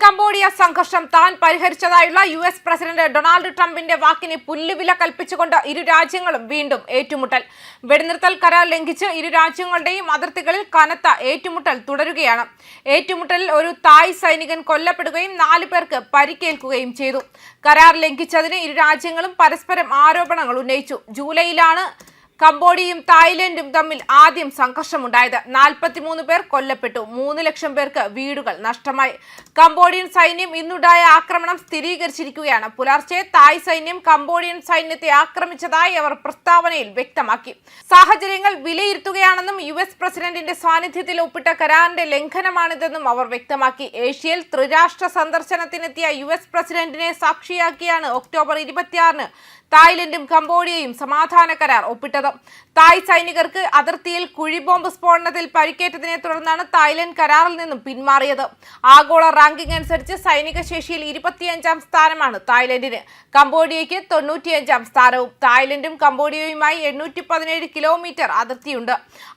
Cambodia സംഘർഷം താൻ പരിഹരിച്ചതായുള്ള US president Donald ട്രംപിന്റെ വാക്കിന് പുല്ലുവില കൽപ്പിച്ചുകൊണ്ട് ഇരു രാജ്യങ്ങളും വീണ്ടും ഏറ്റുമുട്ടൽ. വെടിനിർത്തൽ കരാർ ലംഘിച്ച് ഇരു രാജ്യങ്ങളുടെയും അതിർത്തികളിൽ കനത്ത ഏറ്റുമുട്ടൽ തുടരുകയാണ്. ഏറ്റുമുട്ടലിൽ ഒരു തായ് സൈനികൻ കൊല്ലപ്പെടുകയും 4 പേർക്ക് പരിക്കേൽക്കുകയും ചെയ്തു. കരാർ ലംഘിച്ചതിന് ഇരു രാജ്യങ്ങളും പരസ്പരം ആരോപണങ്ങൾ ഉന്നയിച്ചു. ജൂലൈയിലാണ് കംബോഡിയയും തായ്ലൻഡും തമ്മിൽ ആദ്യം സംഘർഷമുണ്ടായത്. 43 പേർ കൊല്ലപ്പെട്ടു. 3 ലക്ഷം പേർക്ക് വീടുകൾ നഷ്ടമായി. കംബോഡിയൻ സൈന്യം ഇന്നുണ്ടായ ആക്രമണം സ്ഥിരീകരിച്ചിരിക്കുകയാണ്. പുലർച്ചെ തായ് സൈന്യം കംബോഡിയൻ സൈന്യത്തെ ആക്രമിച്ചതായി അവർ പ്രസ്താവനയിൽ വ്യക്തമാക്കി. സാഹചര്യങ്ങൾ വിലയിരുത്തുകയാണെന്നും US പ്രസിഡന്റിന്റെ സാന്നിധ്യത്തിൽ ഒപ്പിട്ട കരാറിന്റെ ലംഘനമാണിതെന്നും അവർ വ്യക്തമാക്കി. ഏഷ്യയിൽ ത്രിരാഷ്ട്ര സന്ദർശനത്തിനെത്തിയ US പ്രസിഡന്റിനെ സാക്ഷിയാക്കിയാണ് ഒക്ടോബർ 26-ന് തായ്ലൻഡും കംബോഡിയയും സമാധാന കരാർ ഒപ്പിട്ടത്. തായ് സൈനികർക്ക് അതിർത്തിയിൽ കുഴിബോംബ് സ്ഫോടനത്തിൽ പരിക്കേറ്റതിനെ തുടർന്നാണ് തായ്ലൻഡ് കരാറിൽ നിന്നും പിന്മാറിയത്. ആഗോള റാങ്കിംഗ് അനുസരിച്ച് സൈനിക ശേഷിയിൽ 25-ാം സ്ഥാനമാണ് തായ്ലൻഡിന്. കംബോഡിയയ്ക്ക് 95-ാം സ്ഥാനവും. തായ്ലൻഡും കംബോഡിയയുമായി 817 കിലോമീറ്റർ അതിർത്തിയുണ്ട്.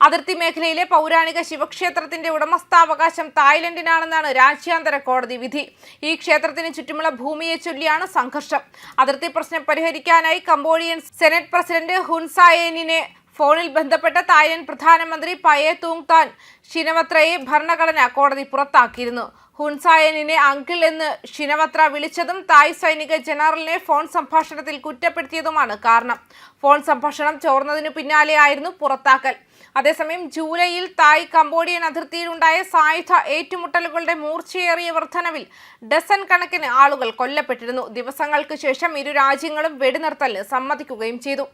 അതിർത്തി മേഖലയിലെ പൗരാണിക ശിവക്ഷേത്രത്തിന്റെ ഉടമസ്ഥാവകാശം തായ്ലൻഡിനാണെന്നാണ് രാജ്യാന്തര കോടതി വിധി. ഈ ക്ഷേത്രത്തിന് ചുറ്റുമുള്ള ഭൂമിയെ ചൊല്ലിയാണ് സംഘർഷം. അതിർത്തി പ്രശ്നം പരിഹരിക്കാനായി കംബോഡിയൻ സെനറ്റ് പ്രസിഡന്റ് ഹുൻ സായേനിനെ ഫോണിൽ ബന്ധപ്പെട്ട തായ്ലൻഡ് പ്രധാനമന്ത്രി പയേ തൂങ് താൻ ഷിനവത്രയെ ഭരണഘടനാ കോടതി പുറത്താക്കിയിരുന്നു. ഹുൻ സായേനിനെ അങ്കിൾ എന്ന് ഷിനവത്ര വിളിച്ചതും തായ് സൈനിക ജനറലിനെ ഫോൺ സംഭാഷണത്തിൽ കുറ്റപ്പെടുത്തിയതുമാണ് കാരണം. ഫോൺ സംഭാഷണം ചോർന്നതിനു പിന്നാലെയായിരുന്നു പുറത്താക്കൽ. അതേസമയം ജൂലൈയിൽ തായ് കംബോഡിയൻ അതിർത്തിയിലുണ്ടായ സായുധ ഏറ്റുമുട്ടലുകളുടെ മൂർച്ചയേറിയ വർധനവിൽ ഡസൻ കണക്കിന് ആളുകൾ കൊല്ലപ്പെട്ടിരുന്നു. ദിവസങ്ങൾക്ക് ശേഷം ഇരു രാജ്യങ്ങളും വെടിനിർത്തലിന് സമ്മതിക്കുകയും ചെയ്തു.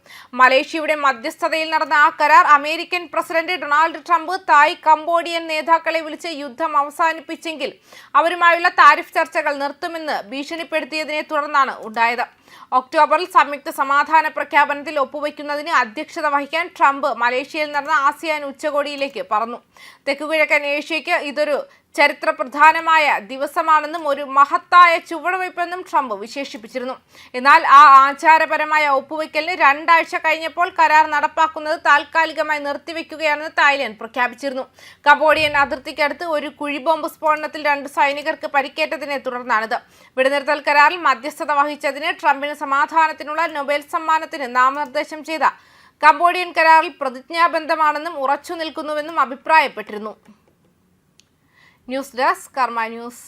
മലേഷ്യയുടെ മധ്യസ്ഥതയിൽ നടന്ന ആ കരാർ അമേരിക്കൻ പ്രസിഡന്റ് ഡൊണാൾഡ് ട്രംപ് തായ് കംബോഡിയൻ നേതാക്കളെ വിളിച്ച് യുദ്ധം അവസാനിപ്പിച്ചെങ്കിൽ അവരുമായുള്ള താരിഫ് ചർച്ചകൾ നിർത്തുമെന്ന് ഭീഷണിപ്പെടുത്തിയതിനെ തുടർന്നാണ് ഉണ്ടായത്. ഒക്ടോബറിൽ സംയുക്ത സമാധാന പ്രഖ്യാപനത്തിൽ ഒപ്പുവയ്ക്കുന്നതിന് അധ്യക്ഷത വഹിക്കാൻ ട്രംപ് മലേഷ്യയിൽ നടന്ന ആസിയാൻ ഉച്ചകോടിയിലേക്ക് പറന്നു. തെക്കുകിഴക്കൻ ഏഷ്യയ്ക്ക് ഇതൊരു ചരിത്ര പ്രധാനമായ ദിവസമാണെന്നും ഒരു മഹത്തായ ചുവടുവയ്പ്പെന്നും ട്രംപ് വിശേഷിപ്പിച്ചിരുന്നു. എന്നാൽ ആ ആചാരപരമായ ഒപ്പുവയ്ക്കലിന് 2 ആഴ്ച കഴിഞ്ഞപ്പോൾ കരാർ നടപ്പാക്കുന്നത് താൽക്കാലികമായി നിർത്തിവെക്കുകയാണെന്ന് തായ്ലൻഡ് പ്രഖ്യാപിച്ചിരുന്നു. കംബോഡിയൻ അതിർത്തിക്കടുത്ത് ഒരു കുഴിബോംബ് സ്ഫോടനത്തിൽ 2 സൈനികർക്ക് പരിക്കേറ്റതിനെ തുടർന്നാണിത്. വെടിനിർത്തൽ കരാറിൽ മധ്യസ്ഥത വഹിച്ചതിന് ട്രംപിന് സമാധാനത്തിനുള്ള നൊബേൽ സമ്മാനത്തിന് നാമനിർദ്ദേശം ചെയ്ത കംബോഡിയൻ കരാറിൽ പ്രതിജ്ഞാബദ്ധമാണെന്നും ഉറച്ചു നിൽക്കുന്നുവെന്നും അഭിപ്രായപ്പെട്ടിരുന്നു. ന്യൂസ് ഡെസ്ക് കർമ്മ ന്യൂസ്.